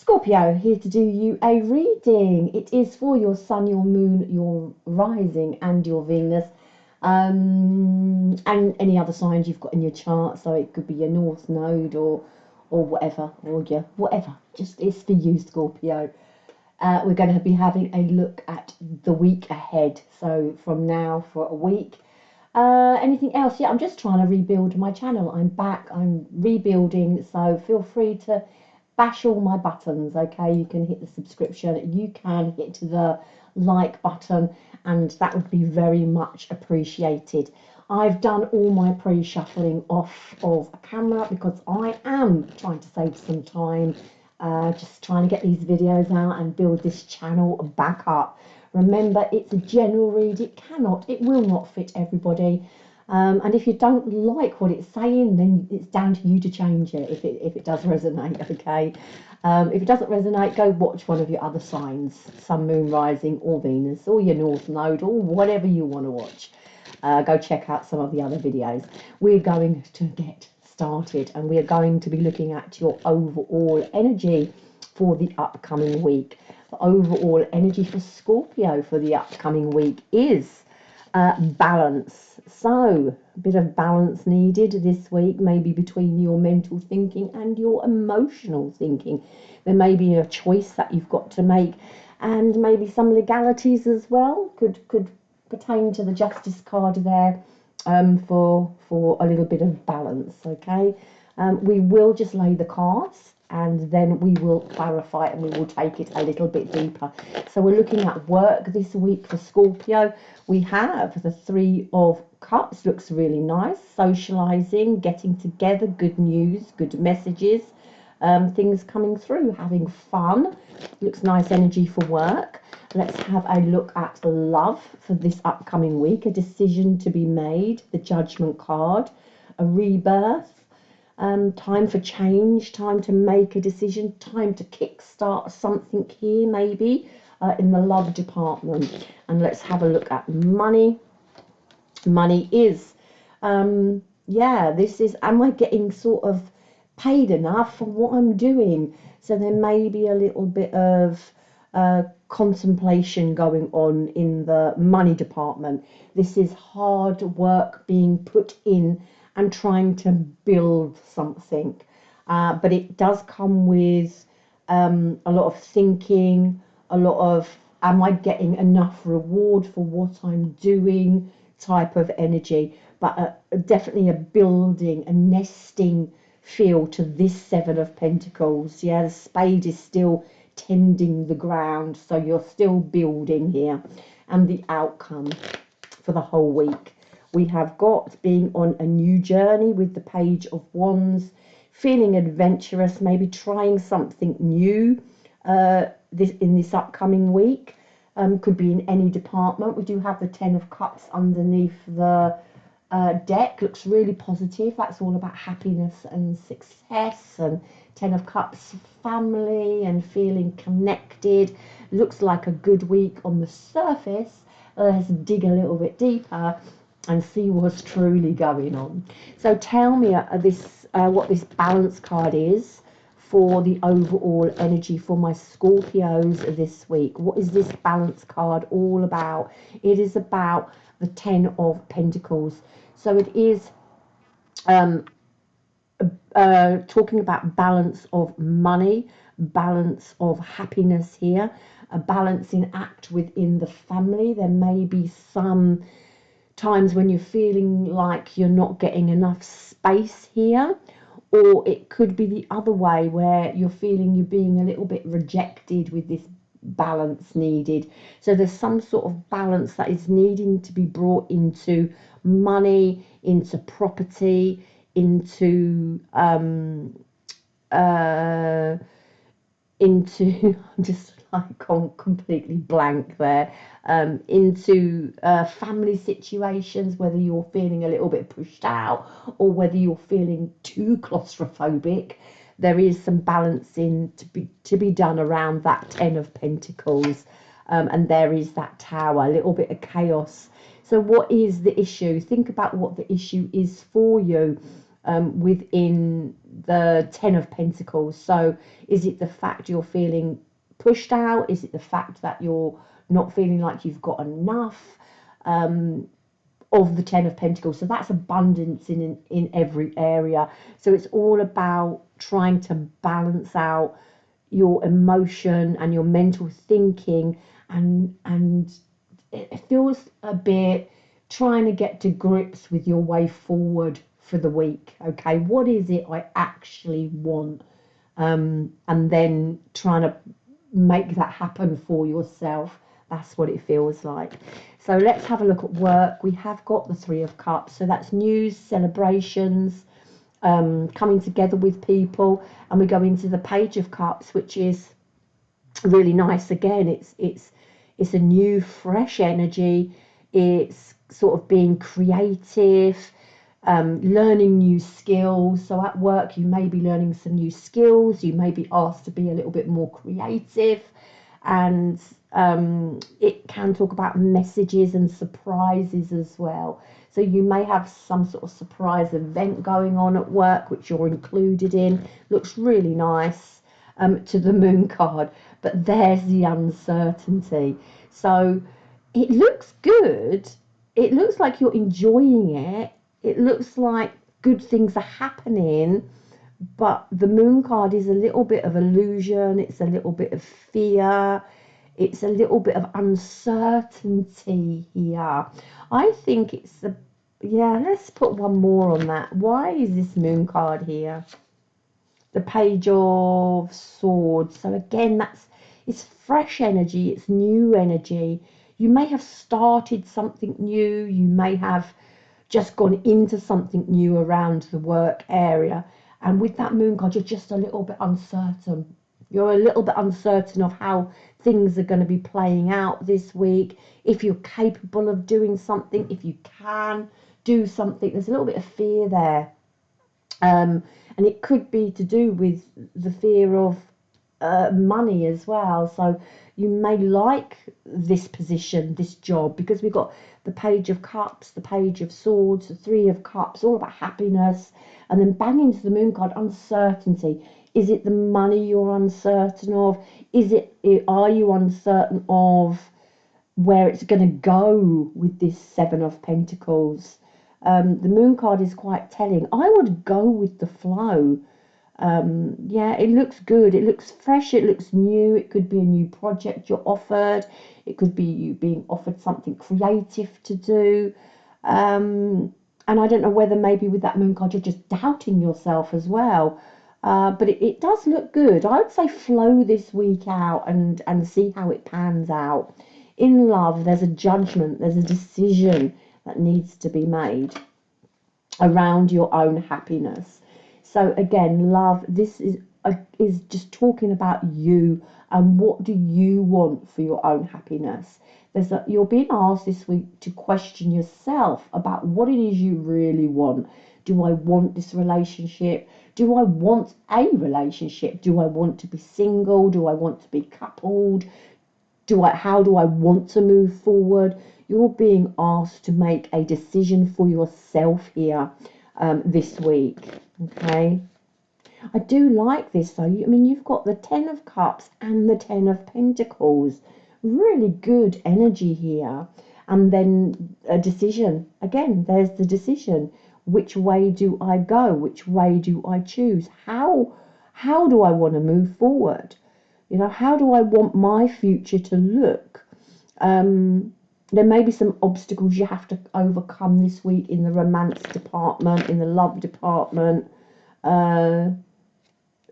Scorpio, here to do you a reading. It is for your sun, your moon, your rising and your Venus, and any other signs you've got in your chart. So it could be your North Node or whatever, or your whatever. Just it's for you, Scorpio. We're going to be having a look at the week ahead. So from now for a week. Anything else? Yeah, I'm just trying to rebuild my channel. I'm back. I'm rebuilding. So feel free to bash all my buttons. Okay, you can hit the subscription, you can hit the like button, and that would be very much appreciated. I've done all my pre-shuffling off of camera because I am trying to save some time, just trying to get these videos out and build this channel back up. Remember, it's a general read. It will not fit everybody. And if you don't like what it's saying, then it's down to you to change it if it does resonate, okay? If it doesn't resonate, go watch one of your other signs, Sun, Moon, Rising, or Venus, or your North Node, or whatever you want to watch. Go check out some of the other videos. We're going to get started, and we are going to be looking at your overall energy for the upcoming week. The overall energy for Scorpio for the upcoming week is balance. So a bit of balance needed this week, maybe between your mental thinking and your emotional thinking. There may be a choice that you've got to make, and maybe some legalities as well could pertain to the Justice card there, for a little bit of balance. Okay, we will just lay the cards and then we will clarify and we will take it a little bit deeper. So we're looking at work this week for Scorpio. We have the Three of Cups, looks really nice. Socializing, getting together, good news, good messages, things coming through, having fun. Looks nice energy for work. Let's have a look at love for this upcoming week. A decision to be made, the Judgment card, a rebirth. Time for change, time to make a decision, time to kickstart something here, maybe in the love department. And let's have a look at money. Money is, this is, am I getting sort of paid enough for what I'm doing? So there may be a little bit of contemplation going on in the money department. This is hard work being put in and trying to build something, but it does come with a lot of thinking, a lot of am I getting enough reward for what I'm doing type of energy, but definitely a building, a nesting feel to this Seven of Pentacles. Yeah, the spade is still tending the ground, so you're still building here. And the outcome for the whole week, we have got being on a new journey with the Page of Wands, feeling adventurous, maybe trying something new in this upcoming week. Could be in any department. We do have the Ten of Cups underneath the deck. Looks really positive. That's all about happiness and success, and Ten of Cups, family and feeling connected. Looks like a good week on the surface. Let's dig a little bit deeper and see what's truly going on. So tell me what this balance card is for the overall energy for my Scorpios this week. What is this balance card all about? It is about the Ten of Pentacles. So it is talking about balance of money, balance of happiness here, a balancing act within the family. There may be some times when you're feeling like you're not getting enough space here, or it could be the other way where you're feeling you're being a little bit rejected with this balance needed. So there's some sort of balance that is needing to be brought into money, into property, into I'm just like gone completely blank there, into family situations, whether you're feeling a little bit pushed out or whether you're feeling too claustrophobic. There is some balancing to be done around that Ten of Pentacles, and there is that Tower, a little bit of chaos. So what is the issue? Think about what the issue is for you. within the Ten of Pentacles. So is it the fact you're feeling pushed out? Is it the fact that you're not feeling like you've got enough of the Ten of Pentacles? So that's abundance in every area. So it's all about trying to balance out your emotion and your mental thinking, and it feels a bit trying to get to grips with your way forward for the week. Okay, what is it I actually want? And then trying to make that happen for yourself. That's what it feels like. So let's have a look at work. We have got the Three of Cups. So that's news, celebrations, coming together with people. And we go into the Page of Cups, which is really nice. Again, it's a new, fresh energy. It's sort of being creative, learning new skills. So at work, you may be learning some new skills. You may be asked to be a little bit more creative. And it can talk about messages and surprises as well. So you may have some sort of surprise event going on at work, which you're included in. Looks really nice to the Moon card. But there's the uncertainty. So it looks good. It looks like you're enjoying it. It looks like good things are happening. But the Moon card is a little bit of illusion. It's a little bit of fear. It's a little bit of uncertainty here. I think it's a, yeah, let's put one more on that. Why is this Moon card here? The Page of Swords. So again, it's fresh energy. It's new energy. You may have started something new. You may have just gone into something new around the work area. And with that Moon card, you're just a little bit uncertain. You're a little bit uncertain of how things are going to be playing out this week. If you're capable of doing something, if you can do something, there's a little bit of fear there. And it could be to do with the fear of money as well. So you may like this position, this job, because we've got the Page of Cups, the Page of Swords, the Three of Cups, all about happiness. And then bang into the Moon card, uncertainty. Is it the money you're uncertain of? Are you uncertain of where it's going to go with this Seven of Pentacles? The Moon card is quite telling. I would go with the flow. Yeah, it looks good. It looks fresh. It looks new. It could be a new project you're offered. It could be you being offered something creative to do. And I don't know whether maybe with that Moon card you're just doubting yourself as well. But it does look good. I would say flow this week out and see how it pans out. In love, there's a judgment. There's a decision that needs to be made around your own happiness. So again, love, this is just talking about you and what do you want for your own happiness. You're being asked this week to question yourself about what it is you really want. Do I want this relationship? Do I want a relationship? Do I want to be single? Do I want to be coupled? How do I want to move forward? You're being asked to make a decision for yourself here this week. Okay. I do like this though. I mean, you've got the Ten of Cups and the Ten of Pentacles. Really good energy here. And then a decision. Again, there's the decision. Which way do I go? Which way do I choose? How do I want to move forward? You know, how do I want my future to look? There may be some obstacles you have to overcome this week in the romance department, in the love department.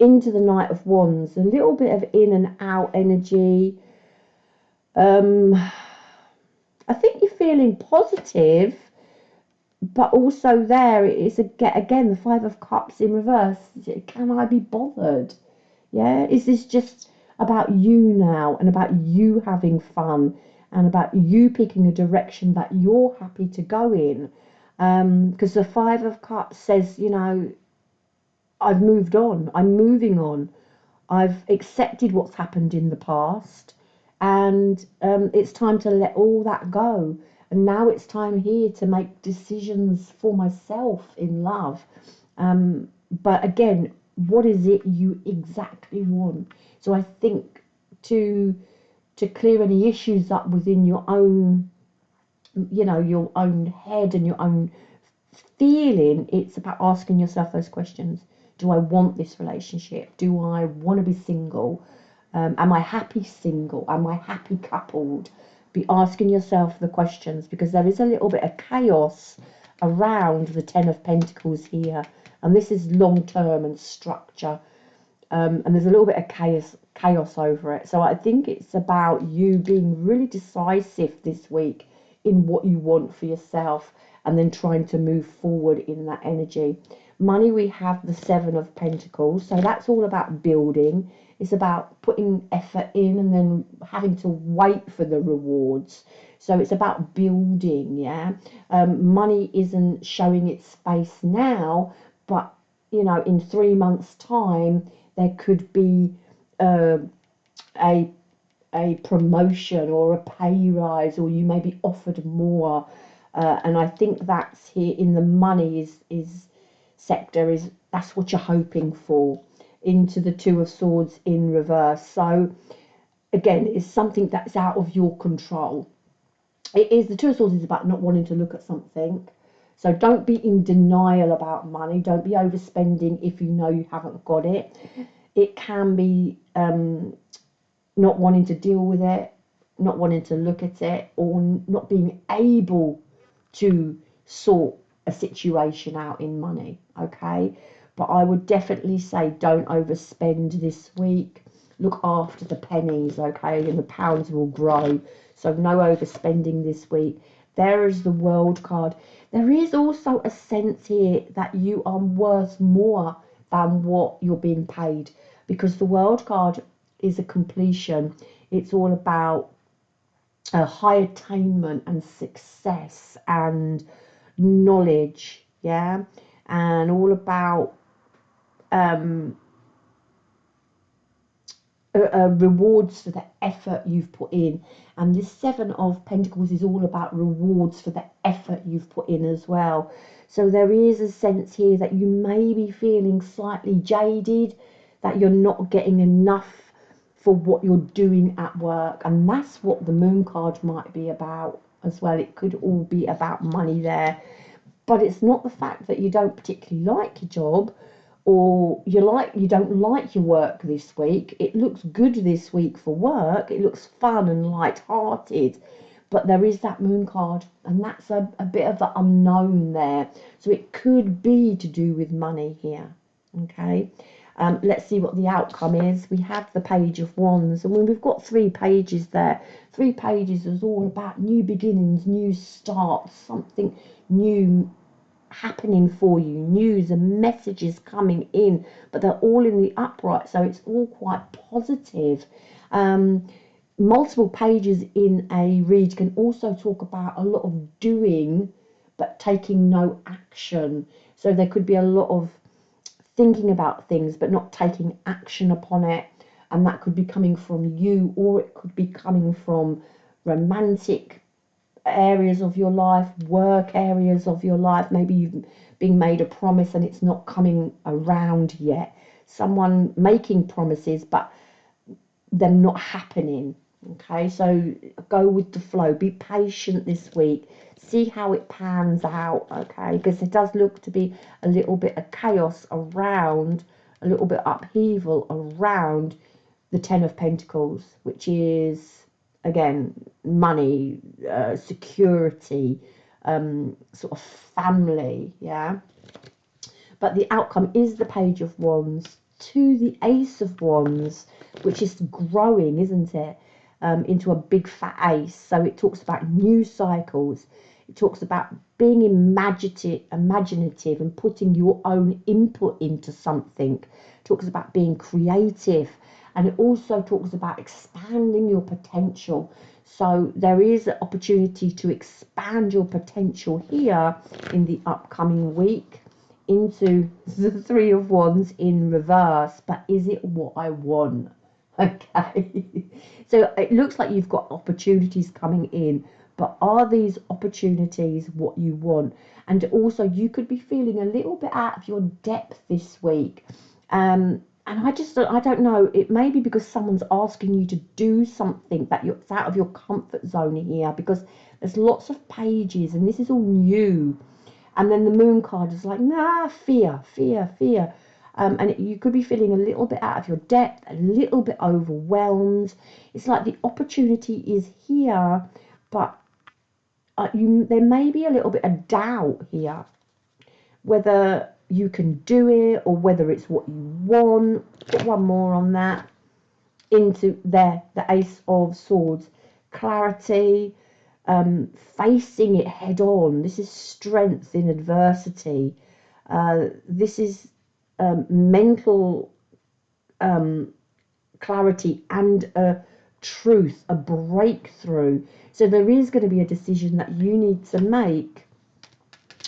Into the Knight of Wands, a little bit of in and out energy. I think you're feeling positive, but also there it is again the Five of Cups in reverse. Can I be bothered? Yeah, is this just about you now and about you having fun and about you picking a direction that you're happy to go in? Because the Five of Cups says, you know, I've moved on. I'm moving on. I've accepted what's happened in the past, and it's time to let all that go. And now it's time here to make decisions for myself in love. But again, what is it you exactly want? So I think to clear any issues up within your own, your own head and your own feeling, it's about asking yourself those questions. Do I want this relationship? Do I want to be single? Am I happy single? Am I happy coupled? Be asking yourself the questions, because there is a little bit of chaos around the Ten of Pentacles here, and this is long term and structure, and there's a little bit of chaos over it. So I think it's about you being really decisive this week in what you want for yourself, and then trying to move forward in that energy. Money, we have the Seven of Pentacles, so that's all about building. It's about putting effort in and then having to wait for the rewards. So it's about building, yeah. Money isn't showing its face now, but in 3 months' time, there could be a promotion or a pay rise, or you may be offered more. And I think that's here in the money is sector, is that's what you're hoping for. Into the Two of Swords in reverse. So again, it's something that's out of your control. It is, the Two of Swords is about not wanting to look at something. So don't be in denial about money. Don't be overspending if you know you haven't got it. It can be not wanting to deal with it, not wanting to look at it, or not being able to sort a situation out in money, okay? But I would definitely say don't overspend this week. Look after the pennies, okay? And the pounds will grow. So no overspending this week. There is the World card. There is also a sense here that you are worth more than what you're being paid, because the World card is a completion. It's all about high attainment and success and knowledge, yeah, and all about rewards for the effort you've put in. And this Seven of Pentacles is all about rewards for the effort you've put in as well. So there is a sense here that you may be feeling slightly jaded, that you're not getting enough for what you're doing at work, and that's what the Moon card might be about as well. It could all be about money there, but it's not the fact that you don't particularly like your job, or you don't like your work this week. It looks good this week for work. It looks fun and light-hearted, but there is that Moon card, and that's a bit of the unknown there. So it could be to do with money here, okay? Let's see what the outcome is. We have the Page of Wands, and when we've got 3 pages there, 3 pages is all about new beginnings, new starts, something new happening for you, news and messages coming in, but they're all in the upright, so it's all quite positive. Multiple pages in a read can also talk about a lot of doing but taking no action. So there could be a lot of thinking about things but not taking action upon it, and that could be coming from you, or it could be coming from romantic areas of your life, work areas of your life. Maybe you've been made a promise and it's not coming around yet. Someone making promises but them not happening, okay? So go with the flow, be patient this week, see how it pans out, okay? Because it does look to be a little bit of chaos around, a little bit upheaval around the Ten of Pentacles, which is again money, security, sort of family, yeah. But the outcome is the Page of Wands to the Ace of Wands, which is growing, isn't it, into a big fat ace. So it talks about new cycles. It talks about being imaginative and putting your own input into something. It talks about being creative. And it also talks about expanding your potential. So there is an opportunity to expand your potential here in the upcoming week into the Three of Wands in reverse. But is it what I want? Okay. So it looks like you've got opportunities coming in, but are these opportunities what you want? And also, you could be feeling a little bit out of your depth this week. And I don't know, it may be because someone's asking you to do something that it's out of your comfort zone here, because there's lots of pages and this is all new. And then the moon card is like, nah, fear, fear, fear. You could be feeling a little bit out of your depth, a little bit overwhelmed. It's like the opportunity is here, but there may be a little bit of doubt here, whether you can do it or whether it's what you want. Put one more on that. Into there, the Ace of Swords. Clarity, facing it head on. This is strength in adversity. This is mental clarity and a truth, a breakthrough. So there is going to be a decision that you need to make.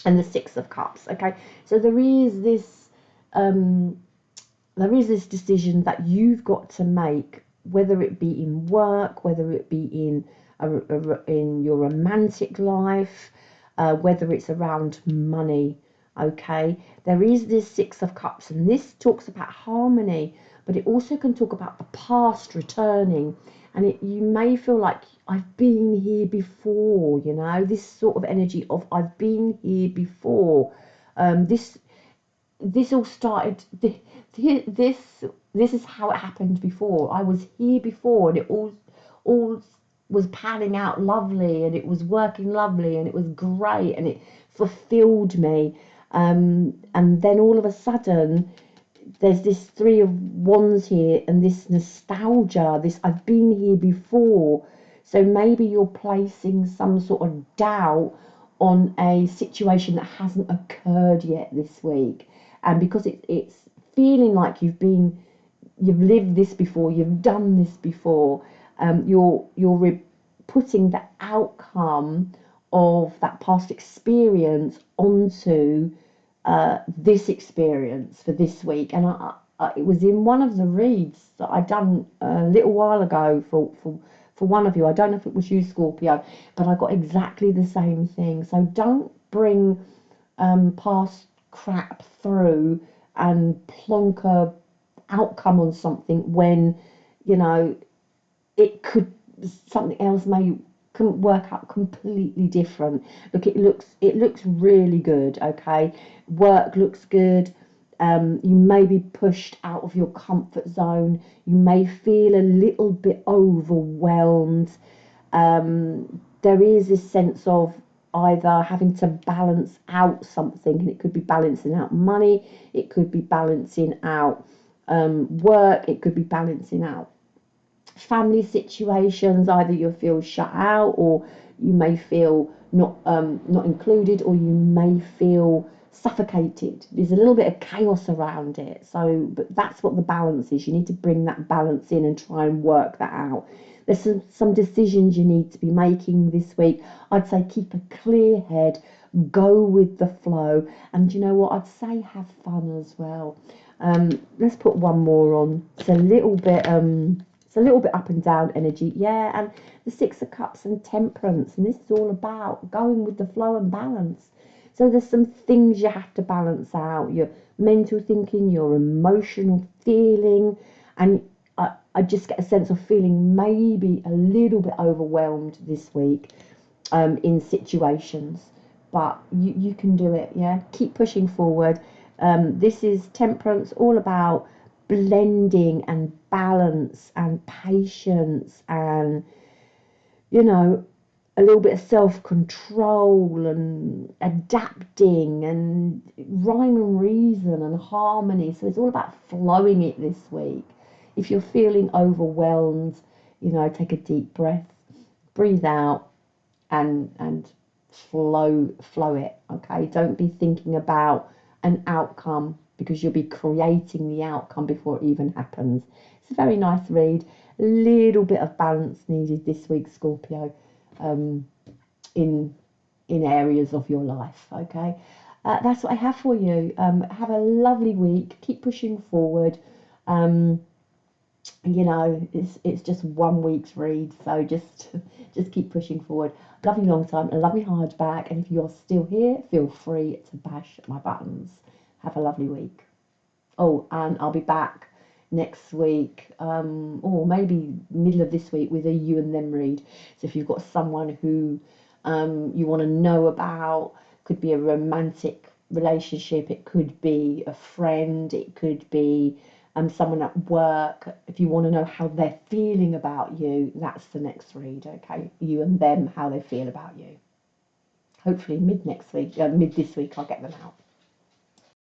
And the Six of Cups. Okay, so there is this decision that you've got to make, whether it be in work, whether it be in your romantic life, whether it's around money. Okay, there is this Six of Cups, and this talks about harmony, but it also can talk about the past returning, and you may feel like, I've been here before, you know, this sort of energy of I've been here before. This all started, this is how it happened before. I was here before, and it all was panning out lovely, and it was working lovely, and it was great, and it fulfilled me. And then all of a sudden, there's this Three of Wands here, and this nostalgia, this I've been here before. So maybe you're placing some sort of doubt on a situation that hasn't occurred yet this week. And because it's feeling like you've lived this before, you've done this before, you're putting the outcome of that past experience onto this experience for this week. And it was in one of the reads that I done a little while ago for one of you. I don't know if it was you, Scorpio, but I got exactly the same thing. So don't bring past crap through and plonk a outcome on something when, you know, something else couldn't work out completely different. Look, it looks really good. Okay, work looks good. You may be pushed out of your comfort zone. You may feel a little bit overwhelmed. There is this sense of either having to balance out something, and it could be balancing out money, it could be balancing out work, it could be balancing out family situations. Either you feel shut out, or you may feel not included, or you may feel suffocated. There's a little bit of chaos around it. So, but that's what the balance is. You need to bring that balance in and try and work that out. There's some decisions you need to be making this week. I'd say keep a clear head, go with the flow, and you know what? I'd say have fun as well. Let's put one more on. It's a little bit up and down energy, yeah. And the Six of Cups and Temperance, and this is all about going with the flow and balance. So there's some things you have to balance out: your mental thinking, your emotional feeling, and I just get a sense of feeling maybe a little bit overwhelmed this week in situations, but you can do it, yeah. Keep pushing forward. This is Temperance, all about blending and balance and patience and, you know, a little bit of self-control and adapting and rhyme and reason and harmony. So it's all about flowing it this week. If you're feeling overwhelmed, you know, take a deep breath, breathe out, and flow it. Okay, don't be thinking about an outcome, because you'll be creating the outcome before it even happens. It's a very nice read. A little bit of balance needed this week, Scorpio, in areas of your life. Okay, that's what I have for you. Have a lovely week. Keep pushing forward. you know, it's just 1 week's read, so just keep pushing forward. Love you long time, and love you hard back. And if you're still here, feel free to bash my buttons. Have a lovely week. Oh, and I'll be back next week, or maybe middle of this week, with a you and them read. So if you've got someone who you want to know about, could be a romantic relationship, it could be a friend, it could be someone at work. If you want to know how they're feeling about you, that's the next read, okay? You and them, how they feel about you. Hopefully mid next week, mid this week, I'll get them out.